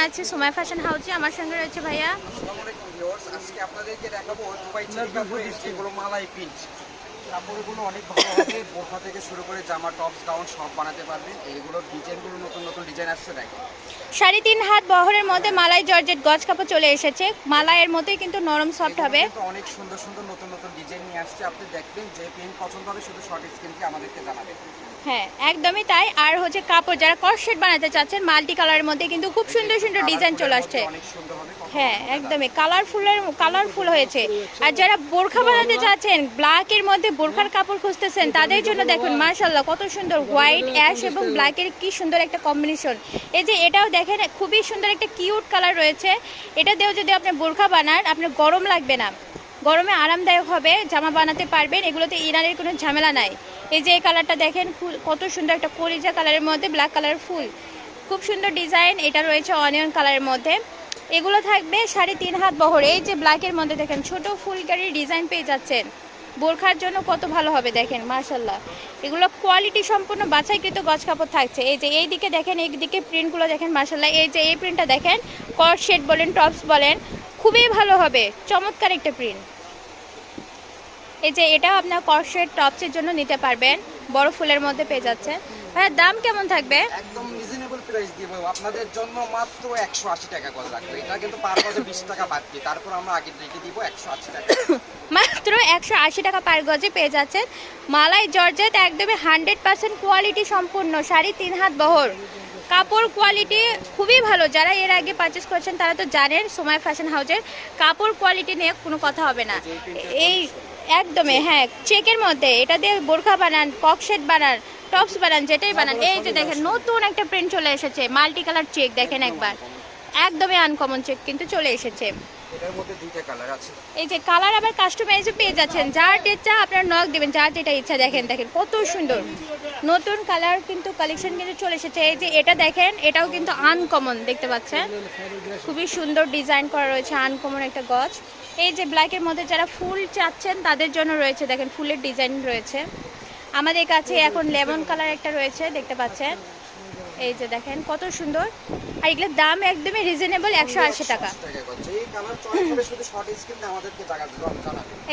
আছি সুমাইয়া ফ্যাশন হাউসে। আমার সঙ্গে রয়েছে ভাইয়া। আসসালামু আলাইকুম ভিউয়ার্স, আজকে আপনাদেরকে দেখাবো দুবাই যেগুলো মালাই প্রিন্ট কাপড়গুলো অনেক ভালো হবে। বোরখা থেকে শুরু করে জামা, টপস, গাউন সব বানাতে পারবেন। এইগুলোর ডিজাইনগুলো নতুন নতুন ডিজাইন আসছে, দেখেন 3.5 হাত বহরের মধ্যে মালাই জর্জেট গজ কাপড় চলে এসেছে। মালাইয়ের মতোই কিন্তু নরম সফট হবে। অনেক সুন্দর সুন্দর নতুন নতুন ডিজাইন নিয়ে আসছে। আপনি দেখবেন যে প্রিন্ট পছন্দ হবে শুধু শর্ট স্ক্রিনকে আমাদেরকে জানাবেন। হ্যাঁ, একদমই তাই। আর হচ্ছে কাপড় যারা কর্সেট বানাতে চাচ্ছেন মাল্টি কালারের মধ্যে কিন্তু খুব সুন্দর সুন্দর ডিজাইন চলে আসছে। হ্যাঁ, একদমই কালারফুল হয়েছে। আর যারা বোরখা বানাতে চাচ্ছেন ব্ল্যাকের মধ্যে বোরখার কাপড় খুঁজতেছেন তাদের জন্য দেখুন মাশাআল্লাহ কত সুন্দর হোয়াইট, অ্যাশ এবং ব্ল্যাকের কি সুন্দর একটা কম্বিনেশন। এই যে এটাও দেখেন খুবই সুন্দর একটা কিউট কালার রয়েছে। এটা দিয়েও যদি আপনি বোরখা বানান আপনার গরম লাগবে না, গরমে আরামদায়ক হবে, জামা বানাতে পারবেন। এগুলোতে ইনারের কোনো ঝামেলা নাই। এই যে এই কালারটা দেখেন কত সুন্দর একটা কলিজা কালারের মধ্যে ব্ল্যাক কালার ফুল, খুব সুন্দর ডিজাইন। এটা রয়েছে অনিয়ন কালারের মধ্যে। এগুলো থাকবে 3.5 হাত বহর। এই যে ব্ল্যাকের মধ্যে দেখেন ছোট ফুলকারির ডিজাইন পেয়ে যাচ্ছেন। বোরখার জন্য কত ভালো হবে দেখেন মাশাআল্লাহ। এগুলো কোয়ালিটি সম্পূর্ণ বাছাইকৃত গজ কাপড় থাকছে। এই যে এই দিকে দেখেন, এই দিকে প্রিন্টগুলো দেখেন মাশাআল্লাহ। এই যে এই প্রিন্টটা দেখেন, কট শেড বলেন, টপস বলেন, খুবই ভালো হবে, চমৎকার একটা প্রিন্ট। এই যে এটাও আপনার কর্সেট টপসের জন্য নিতে পারবেন, বড় ফুলের মধ্যে পেয়ে যাচ্ছে। ভাই দাম কেমন থাকবে? একদম রিজনেবল প্রাইস দিব আপনাদের জন্য, মাত্র 180 টাকা গজ রাখবো। এটা কিন্তু পার গজে 20 টাকা বাড়তি, তারপর আমরা আগে রেখে দিব 180 টাকা। মাত্র 180 টাকা পার গজে পেয়ে যাচ্ছেন মালাই জর্জেট, একদমই 100% কোয়ালিটি সম্পূর্ণ 3.5 হাত বহর। কাপড় কোয়ালিটি খুবই ভালো। যারা এর আগে পারচেস করেছেন তারা তো জানেন সুমাইয়া ফ্যাশন হাউসের কাপড় কোয়ালিটি নিয়ে কোনো কথা হবে না। এই একদমই হ্যাঁ, চেকের মধ্যে এটা দিয়ে বোরখা বানান, ককশেট বানান, টপস বানান, যেটাই বানান। এই যে দেখেন নতুন একটা প্রিন্ট চলে এসেছে, মাল্টি কালার চেক দেখেন একবার, একদমই আনকমন চেক কিন্তু চলে এসেছে। এটার মধ্যে দুইটা কালার আছে। এই যে কালার আবার কাস্টমাইজও পেয়ে যাচ্ছেন, যার যেটা আপনার নক দিবেন, যার যেটা ইচ্ছা। দেখেন দেখেন কত সুন্দর নতুন কালার কিন্তু কালেকশন কিন্তু চলে এসেছে। এই যে এটা দেখেন, এটাও কিন্তু আনকমন দেখতে পাচ্ছেন, খুবই সুন্দর ডিজাইন করা রয়েছে, আনকমন একটা গজ। এই যে ব্ল্যাকের মধ্যে যারা ফুল চাচ্ছেন তাদের জন্য রয়েছে, দেখেন ফুলের ডিজাইন রয়েছে। আমাদের কাছে এখন লেমন কালার একটা রয়েছে দেখতে পাচ্ছেন। এই যে দেখেন কত সুন্দর। আর এগুলোর দাম একদমই রিজনেবল, 180 টাকা।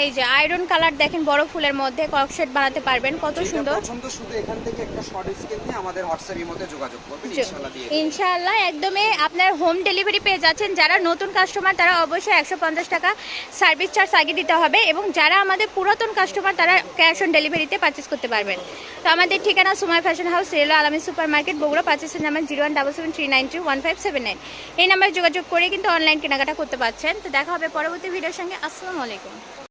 এই যে আয়রন কালার দেখেন বড় ফুলের মধ্যে ককশেট বানাতে পারবেন, কত সুন্দর। শুধু এখান থেকে একটা শর্ট স্ক্রিন নিয়ে আমাদের হোয়াটসঅ্যাপের মধ্যে যোগাযোগ করবেন, ইনশাআল্লাহ দিয়ে দেব। ইনশাআল্লাহ একদমই আপনার হোম ডেলিভারি পেয়ে যাচ্ছেন। যারা নতুন কাস্টমার তারা অবশ্যই 150 টাকা সার্ভিস চার্জ আগে দিতে হবে, এবং যারা আমাদের পুরাতন কাস্টমার তারা ক্যাশ অন ডেলিভারিতে পারচেস করতে পারবেন। তো আমাদের ঠিকানা Sumaiya fashion house, rail Alami super market, Bogura. পারচেসের নাম্বার 017739211579। এই নাম্বারে যোগাযোগ করে কিন্তু অনলাইন কেনাকাটা করতে পারছেন। তো দেখা হবে পরবর্তী ভিডিওর সঙ্গে। আসসালামু আলাইকুম।